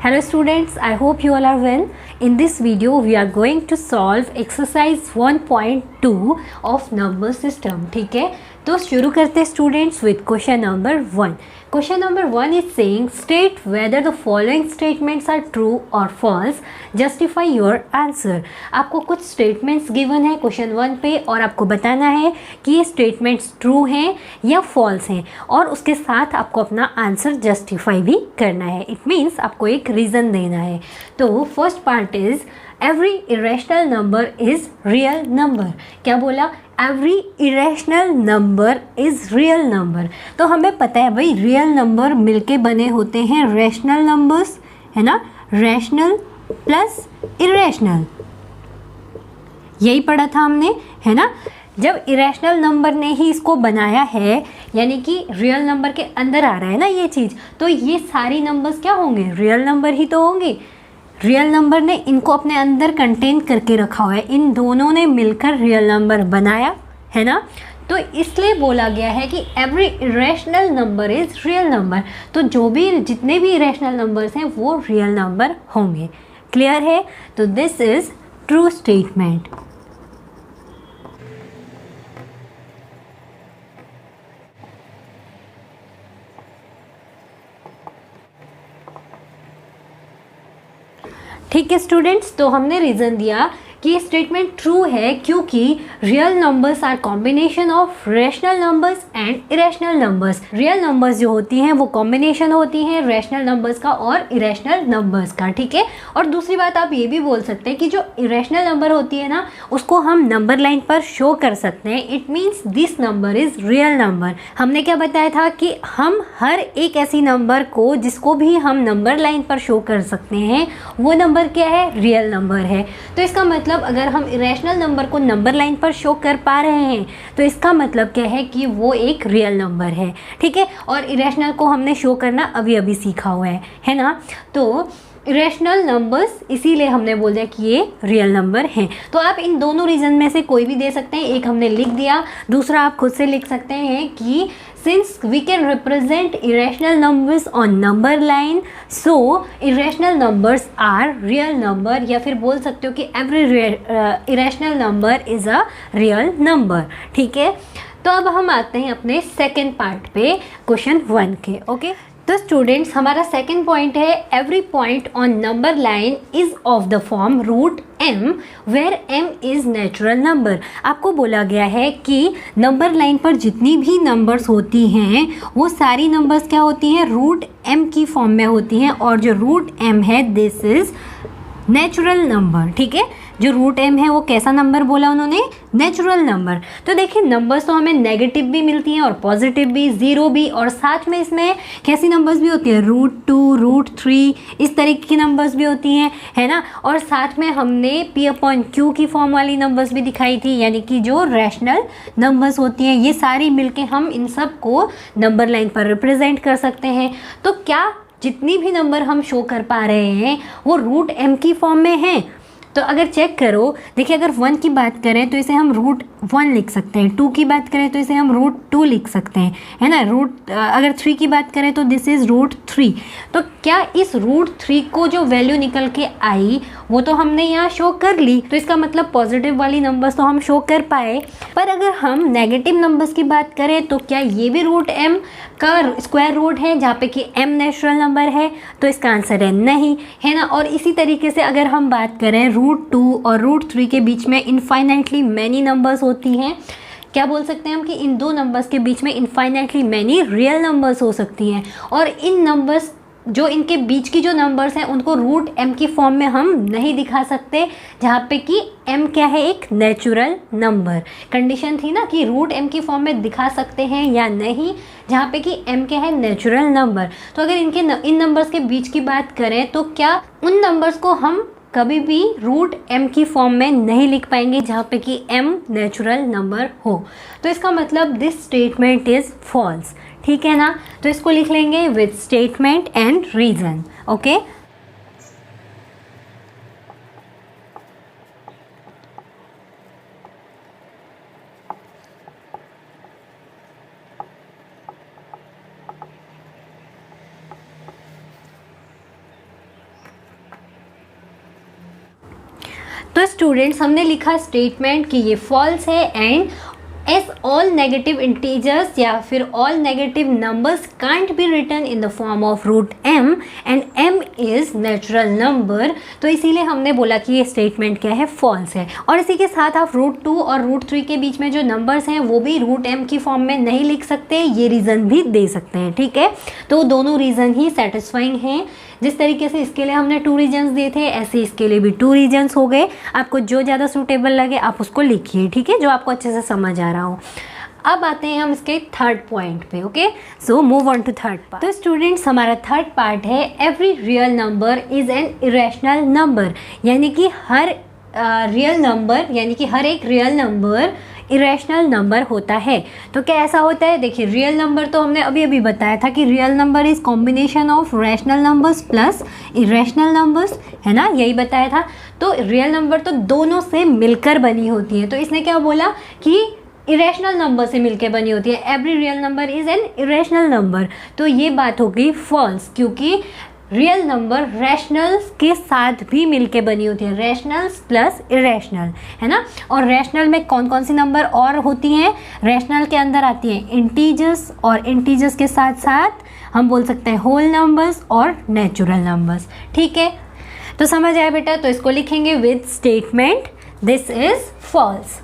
Hello students, I hope you all are well. In this video we are going to solve exercise 1.2 of number system. ठीक है, तो शुरू करते हैं students with question number 1. Question number 1 is saying state whether the following statements are true और false, justify your answer. आपको कुछ statements given है क्वेश्चन 1 पे और आपको बताना है कि ये स्टेटमेंट्स ट्रू हैं या फॉल्स हैं और उसके साथ आपको अपना आंसर जस्टिफाई भी करना है. इट मीन्स आपको एक रीज़न देना है. तो first part is every irrational number is real number. क्या बोला? Every irrational number is real number. तो हमें पता है भाई रियल नंबर मिलके बने होते हैं रैशनल नंबर्स, है ना. रैशनल प्लस इरेशनल, यही पढ़ा था हमने, है ना. जब इरेशनल नंबर ने ही इसको बनाया है यानी कि रियल नंबर के अंदर आ रहा है ना ये चीज़, तो ये सारी नंबर्स क्या होंगे? रियल नंबर ही तो होंगे. रियल नंबर ने इनको अपने अंदर कंटेन करके रखा हुआ है. इन दोनों ने मिलकर रियल नंबर बनाया, है ना. तो इसलिए बोला गया है कि every irrational number is real number. तो जो भी जितने भी इरेशनल नंबर्स हैं वो रियल नंबर होंगे. क्लियर है? तो दिस इज़ ट्रू स्टेटमेंट. ठीक है स्टूडेंट्स, तो हमने रीज़न दिया कि ये स्टेटमेंट ट्रू है क्योंकि real numbers are combination of rational numbers and irrational numbers. Real numbers जो होती हैं वो कॉम्बिनेशन होती हैं रैशनल नंबर्स का और इरेशनल नंबर्स का. ठीक है. और दूसरी बात आप ये भी बोल सकते हैं कि जो इरेशनल नंबर होती है ना उसको हम नंबर लाइन पर शो कर सकते हैं. It means this number is real number. हमने क्या बताया था कि हम हर एक ऐसी नंबर को जिसको भी हम नंबर लाइन पर शो कर सकते हैं वो नंबर क्या है? रियल नंबर है. तो इसका मतलब अगर हम इरेशनल नंबर को नंबर लाइन पर शो कर पा रहे हैं तो इसका मतलब क्या है कि वो एक रियल नंबर है. ठीक है. और इरेशनल को हमने शो करना अभी अभी सीखा हुआ है ना. तो इरेशनल नंबर्स इसीलिए हमने बोल दिया कि ये रियल नंबर हैं. तो आप इन दोनों रीज़न में से कोई भी दे सकते हैं. एक हमने लिख दिया, दूसरा आप खुद से लिख सकते हैं कि since we can represent irrational numbers on number line so irrational numbers are real number. या फिर बोल सकते हो कि every irrational number is a real number. ठीक है. तो अब हम आते हैं अपने सेकेंड पार्ट पे क्वेश्चन 1 के. ओके. तो स्टूडेंट्स हमारा सेकेंड पॉइंट है every point on number line is of the form root m where m is natural number. आपको बोला गया है कि नंबर लाइन पर जितनी भी नंबर्स होती हैं वो सारी नंबर्स क्या होती हैं? रूट m की फॉर्म में होती हैं. और जो रूट m है दिस इज़ नेचुरल नंबर. ठीक है. जो रूट m है वो कैसा नंबर बोला उन्होंने? Natural number. तो देखिए नंबर्स तो हमें नेगेटिव भी मिलती हैं और पॉजिटिव भी, ज़ीरो भी, और साथ में इसमें कैसी नंबर्स भी होती हैं? रूट 2, रूट 3, इस तरीके की नंबर्स भी होती हैं, है ना. और साथ में हमने p/q की फॉर्म वाली नंबर्स भी दिखाई थी यानी कि जो रैशनल नंबर्स होती हैं. ये सारी मिलके हम इन सब को नंबर लाइन पर रिप्रेजेंट कर सकते हैं. तो क्या जितनी भी नंबर हम शो कर पा रहे हैं वो रूट m की फॉर्म में हैं? तो अगर चेक करो, देखिए अगर 1 की बात करें तो इसे हम रूट 1 लिख सकते हैं. 2 की बात करें तो इसे हम रूट 2 लिख सकते हैं, है ना. अगर 3 की बात करें तो दिस इज़ रूट 3. तो क्या इस रूट 3 को जो वैल्यू निकल के आई वो तो हमने यहाँ शो कर ली. तो इसका मतलब पॉजिटिव वाली नंबर्स तो हम शो कर पाए. पर अगर हम नेगेटिव नंबर्स की बात करें तो क्या ये भी रूट m का स्क्वायर रूट है जहाँ पे कि m नेचुरल नंबर है? तो इसका आंसर है नहीं, है ना. और इसी तरीके से अगर हम बात करें रूट 2 और रूट 3 के बीच में इनफाइनाइटली मैनी नंबर्स होती हैं. क्या बोल सकते हैं हम कि इन दो नंबर्स के बीच में इनफाइनाइटली मैनी रियल नंबर्स हो सकती हैं. और इन नंबर्स जो इनके बीच की जो नंबर्स हैं उनको रूट m की फॉर्म में हम नहीं दिखा सकते जहाँ पे कि m क्या है? एक नेचुरल नंबर. कंडीशन थी ना कि रूट m की फॉर्म में दिखा सकते हैं या नहीं, जहाँ पे कि m क्या है? Natural number. तो अगर इन नंबर्स के बीच की बात करें तो क्या उन नंबर्स को हम कभी भी रूट m की फॉर्म में नहीं लिख पाएंगे जहाँ पे कि m नेचुरल नंबर हो. तो इसका मतलब दिस स्टेटमेंट इज़ फॉल्स. ठीक है ना. तो इसको लिख लेंगे with statement and reason. Okay. तो स्टूडेंट्स हमने लिखा स्टेटमेंट कि ये फॉल्स है and as all negative integers या फिर all negative numbers can't be written in the form of root m and m is natural number, तो इसीलिए हमने बोला कि ये स्टेटमेंट क्या है, फॉल्स है। और इसी के साथ आप रूट 2 और रूट 3 के बीच में जो नंबर्स हैं वो भी रूट एम की फॉर्म में नहीं लिख सकते, ये रीज़न भी दे सकते हैं, ठीक है। तो दोनों रीज़न ही सेटिस्फाइंग हैं। जिस तरीके से इसके लिए हमने 2 रीजन्स दिए थे, ऐसे इसके लिए भी 2 रीजन्स हो गए। आपको जो ज़्यादा सूटेबल लगे आप उसको लिखिए, ठीक है, जो आपको अच्छे से समझ आ रहा हो। अब आते हैं हम इसके थर्ड पॉइंट पे, okay. So move on to third part. तो स्टूडेंट्स हमारा थर्ड पार्ट है every real number is an irrational number, यानी कि हर रियल नंबर यानी कि हर एक रियल नंबर इरेशनल नंबर होता है। तो क्या ऐसा होता है, देखिए रियल नंबर तो हमने अभी अभी बताया था कि real number is combination of rational numbers plus irrational numbers, है ना, यही बताया था। तो रियल नंबर तो दोनों से मिलकर बनी होती है, तो इसने क्या बोला कि इरेशनल नंबर से मिलकर बनी होती है, every real number is an irrational number. तो ये बात हो गई फॉल्स, क्योंकि रियल नंबर रैशनल्स के साथ भी मिलके बनी होती है, रैशनल्स प्लस इरेशनल, है ना। और रैशनल में कौन कौन सी नंबर और होती हैं, रैशनल के अंदर आती हैं इंटीजर्स, और इंटीजर्स के साथ साथ हम बोल सकते हैं होल नंबर्स और नेचुरल नंबर्स, ठीक है। तो समझ आया बेटा, तो इसको लिखेंगे with statement this is false.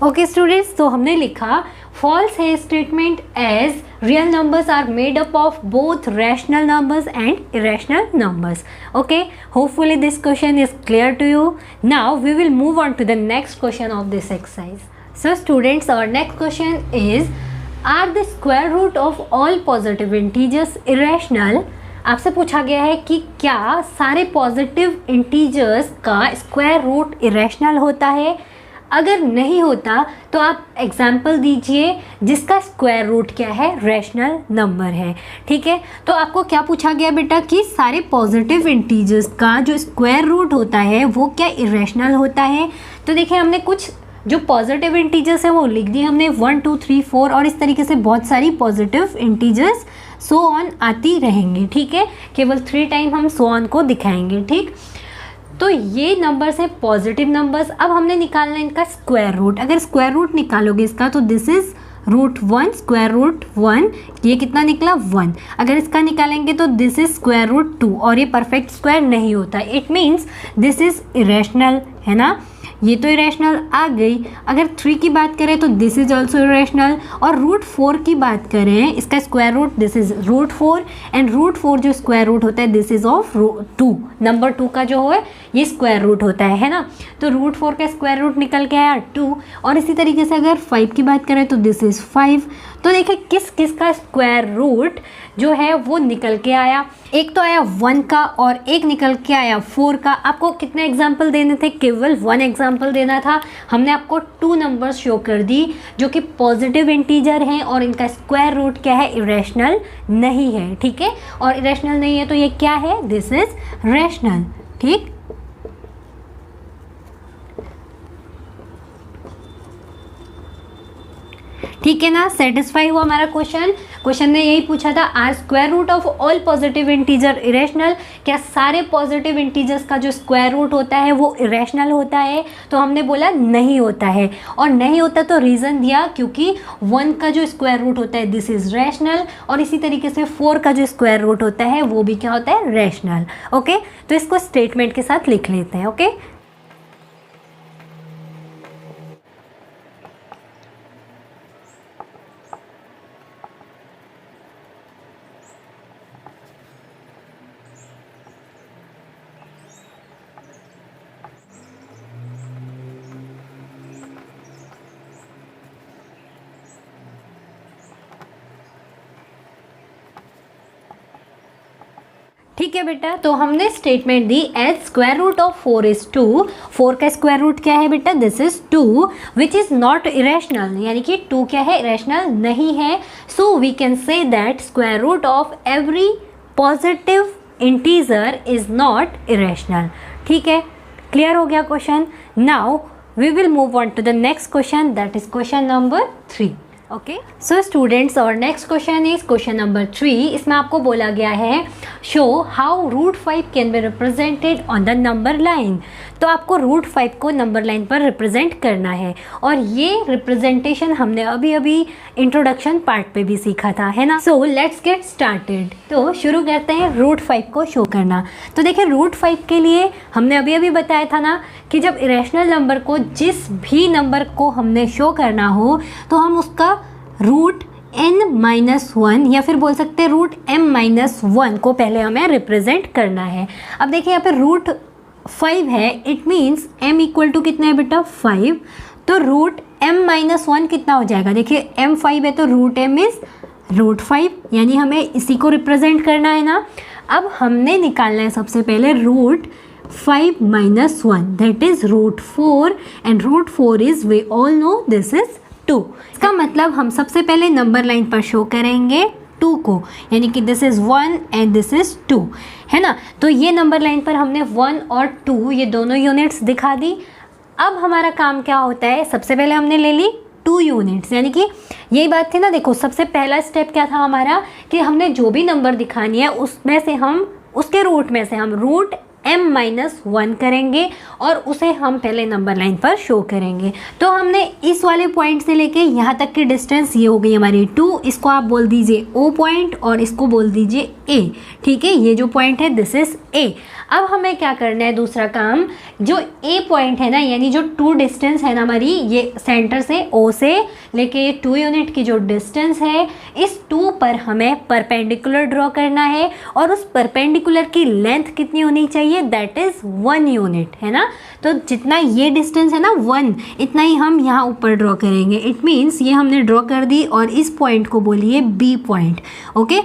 Okay students, तो हमने लिखा फॉल्स है statement as real numbers are made up of both rational numbers and irrational numbers. Okay, hopefully this question is clear to you. Now we will move on to the next question of this exercise. So students, our next question is are the square root of all positive integers irrational. आपसे पूछा गया है कि क्या सारे positive integers का square root irrational होता है। अगर नहीं होता तो आप एग्जाम्पल दीजिए जिसका स्क्वायर रूट क्या है, रैशनल नंबर है, ठीक है। तो आपको क्या पूछा गया बेटा कि सारे पॉजिटिव इंटीजर्स का जो स्क्वायर रूट होता है वो क्या इरेशनल होता है। तो देखिए हमने कुछ जो पॉजिटिव इंटीजर्स है वो लिख दिए हमने 1 2 3 4, और इस तरीके से बहुत सारी पॉजिटिव इंटीजर्स सो ऑन आती रहेंगी, ठीक है। केवल 3 टाइम हम सो ऑन को दिखाएंगे, ठीक। तो ये नंबर्स हैं पॉजिटिव नंबर्स। अब हमने निकालना है इनका स्क्वायर रूट। अगर स्क्वायर रूट निकालोगे इसका तो this is root 1, square root 1, ये कितना निकला 1। अगर इसका निकालेंगे तो दिस इज स्क्वायर रूट 2, और ये परफेक्ट स्क्वायर नहीं होता, it means this is irrational, है ना। ये तो इरेशनल आ गई। अगर 3 की बात करें तो दिस इज ऑल्सो इरेशनल, और रूट 4 की बात करें इसका square root this is root 4, and root 4 जो स्क्वायर रूट होता है दिस इज ऑफ 2, नंबर 2 का जो है ये स्क्वायर रूट होता है ना। तो रूट 4 का स्क्वायर रूट निकल के आया 2, और इसी तरीके से अगर 5 की बात करें तो दिस इज 5। तो देखिए किस किस का स्क्वायर रूट जो है वो निकल के आया। एक तो आया 1 का और एक निकल के आया 4 का। आपको कितने एग्जाम्पल देने थे, केवल 1 एग्जाम्पल देना था। हमने आपको 2 नंबर्स शो कर दी जो कि पॉजिटिव इंटीजर हैं और इनका स्क्वायर रूट क्या है, इरेशनल नहीं है, ठीक है। और इरेशनल नहीं है तो ये क्या है, दिस इज रैशनल, ठीक। ठीक है ना, सेटिस्फाई हुआ हमारा क्वेश्चन। क्वेश्चन ने यही पूछा था are square root of all positive integer irrational, क्या सारे पॉजिटिव इंटीजर्स का जो स्क्वायर रूट होता है वो इरेशनल होता है। तो हमने बोला नहीं होता है, और नहीं होता तो रीज़न दिया क्योंकि 1 का जो स्क्वायर रूट होता है दिस इज रैशनल, और इसी तरीके से 4 का जो स्क्वायर रूट होता है वो भी क्या होता है, रैशनल। ओके, तो इसको स्टेटमेंट के साथ लिख लेते हैं। ओके, ठीक है बेटा। तो हमने स्टेटमेंट दी as square root of 4 is 2। 4 का स्क्वायर रूट क्या है बेटा, this is 2 which is not irrational, यानी कि 2 क्या है, इरेशनल नहीं है। So we can say that square root of every positive integer is not irrational. ठीक है, क्लियर हो गया question? Now we will move on to the next question, that is question number 3. Okay, so students, our next question is question number 3. इसमें आपको बोला गया है show how root 5 can be represented on the number line. तो आपको root 5 को number line पर represent करना है और ये रिप्रेजेंटेशन हमने अभी अभी इंट्रोडक्शन पार्ट पे भी सीखा था, है ना? So let's get started. तो शुरू करते हैं रूट 5 को शो करना. तो देखिए रूट 5 के लिए हमने अभी अभी बताया था ना कि जब इरेशनल नंबर को जिस भी नंबर को हमने शो करना हो तो हम उसका रूट n-1 या फिर बोल सकते हैं रूट m-1 को पहले हमें रिप्रेजेंट करना है. अब देखिए यहाँ पे रूट 5 है, it means m equal to कितना है बेटा 5. तो रूट m-1 कितना हो जाएगा? देखिए m 5 है तो रूट m इज रूट 5, यानी हमें इसी को रिप्रेजेंट करना है ना. अब हमने निकालना है सबसे पहले root 5 - 1, that is root 4 and root 4 is we all know this is 2. इसका मतलब हम सबसे पहले नंबर लाइन पर शो करेंगे 2 को, यानी कि this is 1 and this is 2, है ना. तो ये नंबर लाइन पर हमने 1 और 2 ये दोनों यूनिट्स दिखा दी. अब हमारा काम क्या होता है? सबसे पहले हमने ले ली 2 यूनिट्स, यानी कि यही बात थी ना. देखो सबसे पहला स्टेप क्या था हमारा कि हमने जो भी नंबर दिखानी है उसमें से हम उसके रूट में से हम रूट m-1 करेंगे और उसे हम पहले नंबर लाइन पर शो करेंगे. तो हमने इस वाले पॉइंट से लेके यहाँ तक की डिस्टेंस ये हो गई हमारी 2. इसको आप बोल दीजिए O पॉइंट और इसको बोल दीजिए A. ठीक है, ये जो पॉइंट है दिस इज A. अब हमें क्या करना है? दूसरा काम, जो A पॉइंट है ना, यानी जो 2 डिस्टेंस है ना हमारी, ये सेंटर से O से लेके ये 2 यूनिट की जो डिस्टेंस है, इस 2 पर हमें परपेंडिकुलर ड्रॉ करना है और उस परपेंडिकुलर की लेंथ कितनी होनी चाहिए? दैट इज 1 यूनिट, है ना. तो जितना ये डिस्टेंस है ना 1, इतना ही हम यहाँ ऊपर ड्रॉ करेंगे. इट मीन्स ये हमने ड्रॉ कर दी और इस पॉइंट को बोलिए B पॉइंट. ओके,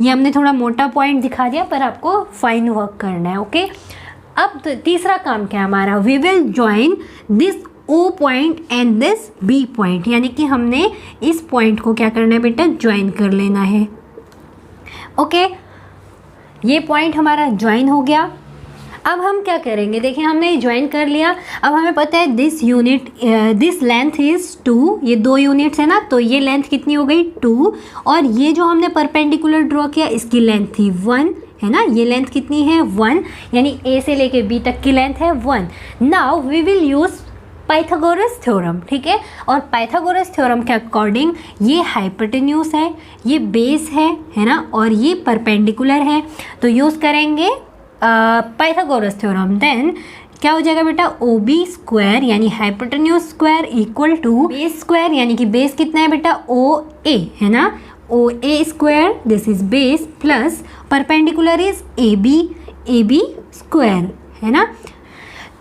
ये हमने थोड़ा मोटा पॉइंट दिखा दिया पर आपको फाइन वर्क करना है. ओके, अब तीसरा काम क्या है हमारा? We will join this O point and this B point, यानी कि हमने इस पॉइंट को क्या करना है बेटा? ज्वाइन कर लेना है. ओके, ये पॉइंट हमारा ज्वाइन हो गया. अब हम क्या करेंगे? देखिए हमने ज्वाइन कर लिया. अब हमें पता है दिस लेंथ इज़ 2, ये 2 यूनिट्स है ना, तो ये लेंथ कितनी हो गई? 2. और ये जो हमने परपेंडिकुलर ड्रॉ किया इसकी लेंथ थी 1, है ना. ये लेंथ कितनी है? 1, यानी A से लेके B तक की लेंथ है 1. Now we will use Pythagoras theorem. ठीक है, और पाइथागोरस थ्योरम के अकॉर्डिंग ये हाइपोटेन्यूज है, ये बेस है ना, और ये परपेंडिकुलर है. तो यूज़ करेंगे पाइथागोरस थ्योरम. देन क्या हो जाएगा बेटा? OB स्क्वायर यानी hypotenuse square equal to base square, यानी कि बेस कितना है बेटा? OA, है ना. OA square, this is base, plus perpendicular is AB square, है ना.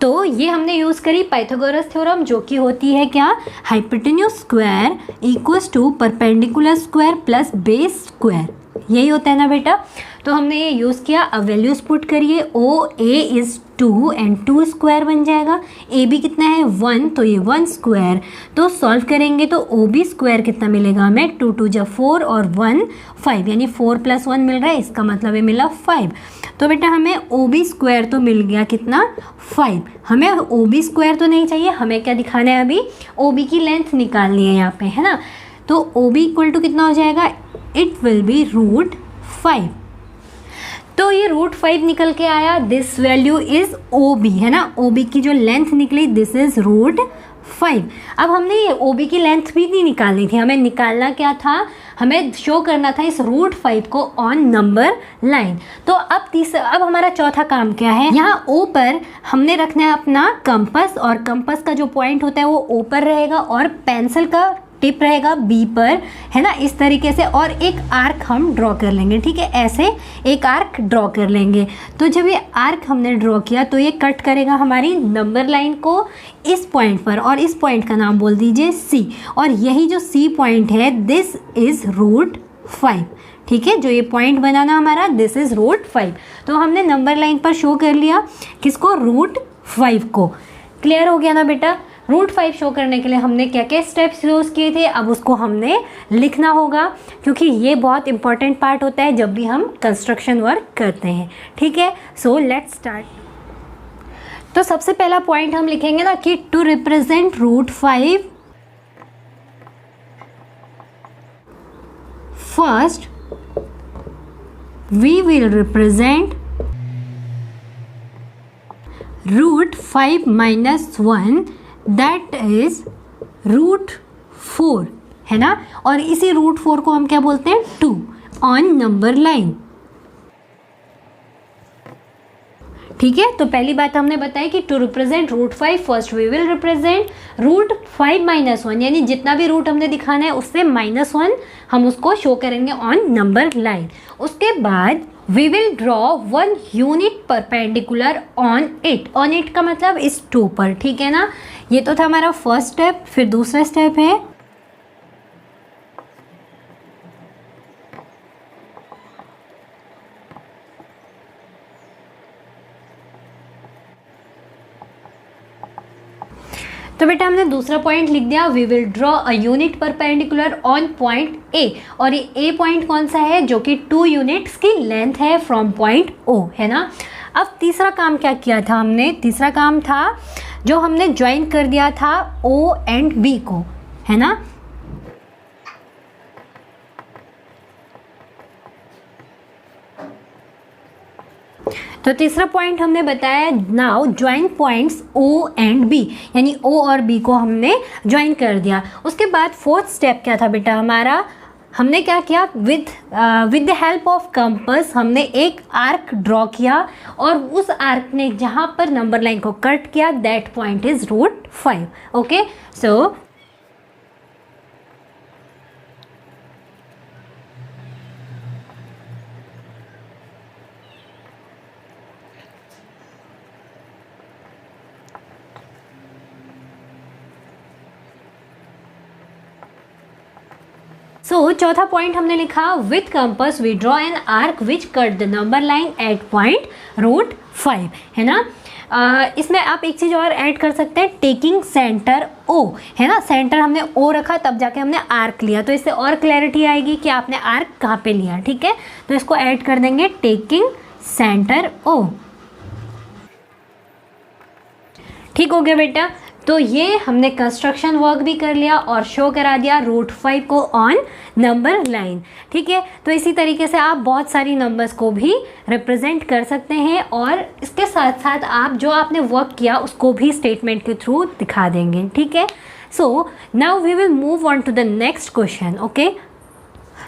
तो ये हमने यूज़ करी पाइथागोरस थ्योरम, जो कि होती है क्या? Hypotenuse square equals to perpendicular square plus base square. यही होता है ना बेटा. तो हमने ये यूज़ किया. अब वैल्यूज पुट करिए. OA इज़ 2 एंड 2 स्क्वायर बन जाएगा. AB कितना है? 1, तो ये 1 स्क्वायर. तो सॉल्व करेंगे तो OB स्क्वायर कितना मिलेगा हमें? 2 2 = 4 और 1 5, यानी 4 + 1 मिल रहा है. इसका मतलब ये मिला 5. तो बेटा हमें OB स्क्वायर तो मिल गया कितना? 5. हमें OB स्क्वायर तो नहीं चाहिए, हमें क्या दिखाना है अभी? OB की लेंथ निकालनी है यहाँ पे, है ना. तो OB इक्वल टू कितना हो जाएगा? It will be root 5. तो ये रूट 5 निकल के आया. दिस वैल्यू इज OB, है ना. OB की जो लेंथ निकली दिस इज रूट 5. अब हमने ये OB की लेंथ भी नहीं निकालनी थी, हमें निकालना क्या था? हमें शो करना था इस रूट 5 को ऑन नंबर लाइन. तो अब हमारा चौथा काम क्या है? यहाँ O पर हमने रखना है अपना कंपास, और कंपास का जो पॉइंट होता है वो O पर रहेगा और पेंसिल का टिप रहेगा B पर, है ना. इस तरीके से और एक आर्क हम ड्रॉ कर लेंगे. ठीक है, ऐसे एक आर्क ड्रॉ कर लेंगे. तो जब ये आर्क हमने ड्रॉ किया तो ये कट करेगा हमारी नंबर लाइन को इस पॉइंट पर, और इस पॉइंट का नाम बोल दीजिए C. और यही जो C पॉइंट है दिस इज रूट 5. ठीक है, जो ये पॉइंट बनाना हमारा दिस इज रूट 5. तो हमने नंबर लाइन पर शो कर लिया किसको? रूट 5 को. क्लियर हो गया ना बेटा. रूट 5 शो करने के लिए हमने क्या क्या स्टेप्स यूज़ किए थे, अब उसको हमने लिखना होगा, क्योंकि ये बहुत इंपॉर्टेंट पार्ट होता है जब भी हम कंस्ट्रक्शन वर्क करते हैं. ठीक है, सो लेट्स स्टार्ट. तो सबसे पहला पॉइंट हम लिखेंगे ना कि to represent root 5 first we will represent root 5 minus 1 that is root 4 है ना, और इसी रूट 4 को हम क्या बोलते हैं 2 ऑन नंबर लाइन। ठीक है, तो पहली बात हमने बताई कि to represent root 5 first we will represent root 5 minus 1, यानी जितना भी रूट हमने दिखाना है उससे -1 हम उसको शो करेंगे ऑन नंबर लाइन। उसके बाद we will draw 1 unit perpendicular on it. On it का मतलब इस 2 पर, ठीक है ना। ये तो था हमारा फर्स्ट स्टेप। फिर दूसरा स्टेप है तो बेटा हमने दूसरा पॉइंट लिख दिया, we will draw a unit perpendicular on point A, और ये ए पॉइंट कौन सा है, जो कि 2 यूनिट्स की लेंथ है फ्रॉम पॉइंट ओ, है ना। अब तीसरा काम क्या किया था हमने, तीसरा काम था जो हमने ज्वाइन कर दिया था ओ एंड बी को, है ना। तो तीसरा पॉइंट हमने बताया now join points O and B, यानी ओ और बी को हमने ज्वाइन कर दिया। उसके बाद फोर्थ स्टेप क्या था बेटा हमारा, हमने क्या किया, with the help of compass हमने एक आर्क ड्रॉ किया, और उस आर्क ने जहाँ पर नंबर लाइन को कट किया that point is root 5। Okay, so चौथा पॉइंट हमने लिखा with compass we draw an arc which cut the number line at point root 5, है ना। इसमें आप एक चीज़ और ऐड कर सकते हैं, टेकिंग सेंटर ओ, है ना। सेंटर हमने ओ रखा तब जाके हमने आर्क लिया, तो इससे और क्लैरिटी आएगी कि आपने आर्क कहाँ पे लिया। ठीक है, तो इसको ऐड कर देंगे टेकिंग सेंटर ओ। ठीक हो गया बेटा। तो ये हमने कंस्ट्रक्शन वर्क भी कर लिया और शो करा दिया रूट 5 को ऑन नंबर लाइन। ठीक है, तो इसी तरीके से आप बहुत सारी नंबर्स को भी रिप्रेजेंट कर सकते हैं, और इसके साथ साथ आप जो आपने वर्क किया उसको भी स्टेटमेंट के थ्रू दिखा देंगे। ठीक है, so now we will move on to the next question. Okay,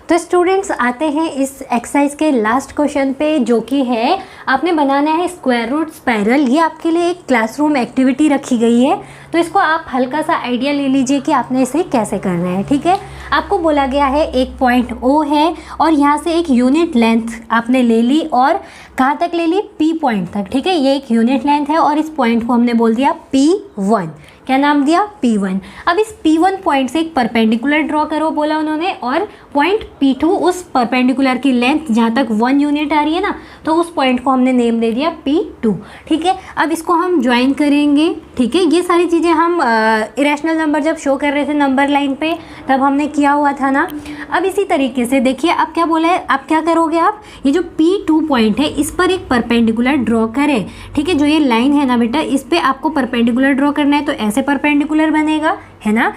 तो स्टूडेंट्स आते हैं इस एक्सरसाइज के लास्ट क्वेश्चन पे, जो कि है आपने बनाना है स्क्वायर रूट स्पाइरल। ये आपके लिए एक क्लासरूम एक्टिविटी रखी गई है, तो इसको आप हल्का सा आइडिया ले लीजिए कि आपने इसे कैसे करना है। ठीक है, आपको बोला गया है एक पॉइंट ओ है और यहाँ से एक यूनिट लेंथ आपने ले ली, और कहाँ तक ले ली, पी पॉइंट तक। ठीक है, ये एक यूनिट लेंथ है और इस पॉइंट को हमने बोल दिया P1। क्या नाम दिया, P1। अब इस P1 पॉइंट से एक परपेंडिकुलर ड्रॉ करो बोला उन्होंने, और पॉइंट P2 उस परपेंडिकुलर की लेंथ जहाँ तक 1 यूनिट आ रही है ना, तो उस पॉइंट को हमने नेम दे दिया P2। ठीक है, अब इसको हम ज्वाइन करेंगे। ठीक है, ये सारी चीज़ें हम इरेशनल नंबर जब शो कर रहे थे नंबर लाइन पे तब हमने किया हुआ था ना। अब इसी तरीके से देखिए, अब क्या बोला है, अब क्या करोगे आप, ये जो P2 पॉइंट है इस पर एक परपेंडिकुलर ड्रॉ करें। ठीक है, जो ये लाइन है ना बेटा, इस पर आपको परपेंडिकुलर ड्रॉ करना है, तो ऐसे परपेंडिकुलर बनेगा, है ना।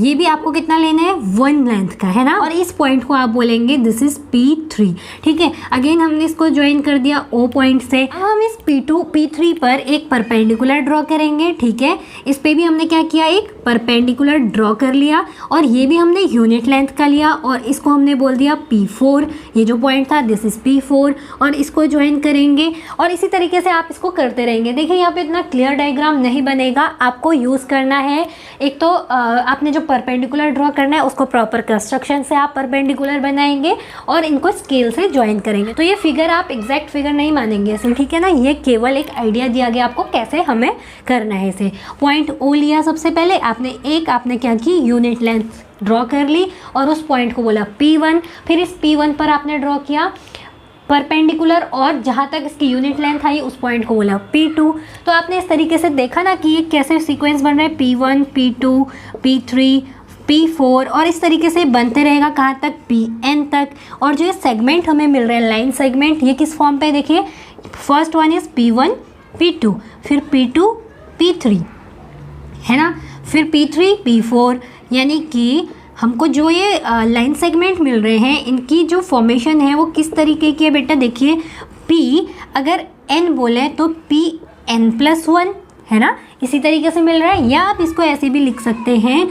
ये भी आपको कितना लेना है, 1 लेंथ का, है ना। और इस पॉइंट को आप बोलेंगे दिस इज P3। ठीक है, अगेन हमने इसको ज्वाइन कर दिया O पॉइंट से। अब हम इस P3 पर एक परपेंडिकुलर ड्रॉ करेंगे। ठीक है, इस पे भी हमने क्या किया, एक परपेंडिकुलर ड्रॉ कर लिया, और ये भी हमने यूनिट लेंथ का लिया, और इसको हमने बोल दिया P4। ये जो पॉइंट था दिस इज P4, और इसको ज्वाइन करेंगे, और इसी तरीके से आप इसको करते रहेंगे। देखिए यहाँ पे इतना क्लियर डायग्राम नहीं बनेगा, आपको यूज़ करना है। एक तो आपने जो परपेंडिकुलर ड्रॉ करना है उसको प्रॉपर कंस्ट्रक्शन से आप परपेंडिकुलर बनाएंगे और इनको स्केल से ज्वाइन करेंगे। तो ये फिगर आप एग्जैक्ट फिगर नहीं मानेंगे इसे, ठीक है ना। ये केवल एक आइडिया दिया गया आपको कैसे हमें करना है इसे। पॉइंट ओ लिया सबसे पहले आपने क्या की, यूनिट लेंथ ड्रॉ कर ली और उस पॉइंट को बोला P1। फिर इस P1 पर आपने ड्रॉ किया परपेंडिकुलर, और जहाँ तक इसकी यूनिट लेंथ आई उस पॉइंट को बोला P2। तो आपने इस तरीके से देखा ना कि ये कैसे सीक्वेंस बन रहा है, P1, P2, P3, P4, और इस तरीके से बनते रहेगा कहाँ तक, Pn तक। और जो ये सेगमेंट हमें मिल रहे हैं लाइन सेगमेंट, ये किस फॉर्म पे, देखिए first one is P1, P2, फिर P2 P3 है ना, फिर P3 P4, यानी कि हमको जो ये लाइन सेगमेंट मिल रहे हैं इनकी जो फॉर्मेशन है वो किस तरीके की है बेटा, देखिए P अगर N बोले तो Pn+1 है ना, इसी तरीके से मिल रहा है, या आप इसको ऐसे भी लिख सकते हैं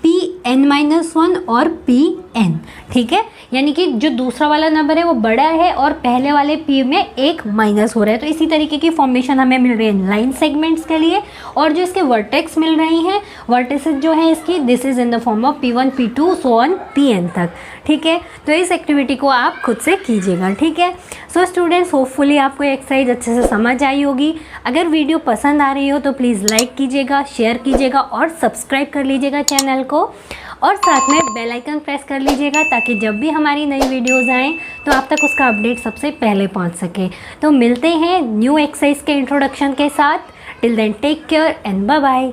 Pn-1 और Pn, ठीक है, यानी कि जो दूसरा वाला नंबर है वो बड़ा है और पहले वाले P में एक माइनस हो रहा है। तो इसी तरीके की फॉर्मेशन हमें मिल रही है लाइन सेगमेंट्स के लिए, और जो इसके वर्टेक्स मिल रही हैं, वर्टिसेस जो है इसकी, this is in the form of P1 P2 so on Pn तक, ठीक है। तो इस एक्टिविटी को आप खुद से कीजिएगा, ठीक है। सो स्टूडेंट्स, होपफुली आपको एक्सरसाइज अच्छे से समझ आई होगी। अगर वीडियो पसंद आ रही हो तो प्लीज़ लाइक कीजिएगा, शेयर कीजिएगा और सब्सक्राइब कर लीजिएगा चैनल को, और साथ में बेल आइकन प्रेस कर लीजिएगा ताकि जब भी हमारी नई वीडियोज़ आएँ तो आप तक उसका अपडेट सबसे पहले पहुंच सके। तो मिलते हैं न्यू एक्सरसाइज के इंट्रोडक्शन के साथ। Till then take care and bye bye.